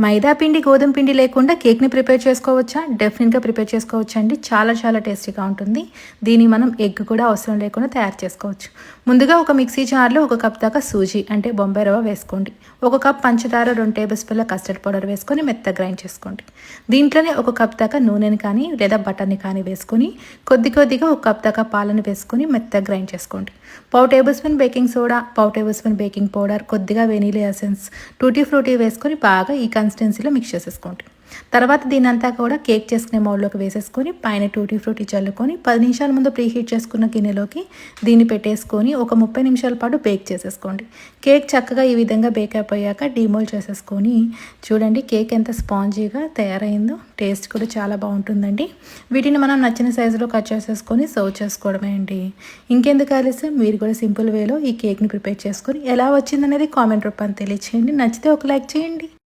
మైదా పిండి గోధుమ పిండి లేకుండా కేక్ని ప్రిపేర్ చేసుకోవచ్చా? డెఫినెట్గా ప్రిపేర్ చేసుకోవచ్చు అండి. చాలా చాలా టేస్టీగా ఉంటుంది. దీన్ని మనం ఎగ్ కూడా అవసరం లేకుండా తయారు చేసుకోవచ్చు. ముందుగా ఒక మిక్సీ జార్లో 1 కప్ దాకా సూజీ అంటే బొంబాయి రవ్వ వేసుకోండి. 1 కప్ పంచదార, 2 టేబుల్ స్పూన్ల కస్టర్డ్ పౌడర్ వేసుకొని మెత్తగా గ్రైండ్ చేసుకోండి. దీంట్లోనే 1 కప్ దాకా నూనెని కానీ లేదా బటర్ని కానీ వేసుకొని కొద్దిగా 1 కప్ దాకా పాలను వేసుకొని మెత్తగా గ్రైండ్ చేసుకోండి. 1/4 table spoon baking soda, 1/4 table spoon baking powder, కొద్దిగా వెనీలా ఎసెన్స్, టూటీ ఫ్రూటీ వేసుకొని బాగా ఈ కన్సిస్టెన్సీలో మిక్స్ చేసేసుకోండి. తర్వాత దీనంతా కూడా కేక్ చేసుకునే మౌల్లోకి వేసేసుకొని పైన టూటీ ఫ్రూటీ చల్లుకొని 10 నిమిషాల ముందు ప్రీహీట్ చేసుకున్న గిన్నెలోకి దీన్ని పెట్టేసుకొని ఒక 30 నిమిషాల పాటు బేక్ చేసేసుకోండి. కేక్ చక్కగా ఈ విధంగా బేక్ అయిపోయాక డీమోల్డ్ చేసేసుకొని చూడండి కేక్ ఎంత స్పాంజీగా తయారైందో. టేస్ట్ కూడా చాలా బాగుంటుందండి. వీటిని మనం నచ్చిన సైజులో కట్ చేసేసుకొని సర్వ్ చేసుకోవడమే అండి. ఇంకెందుకు ఆలస్యం, మీరు కూడా సింపుల్ వేలో ఈ కేక్ని ప్రిపేర్ చేసుకొని ఎలా వచ్చిందనేది కామెంట్ రూపాన్ని తెలియచేయండి. నచ్చితే ఒక లైక్ చేయండి.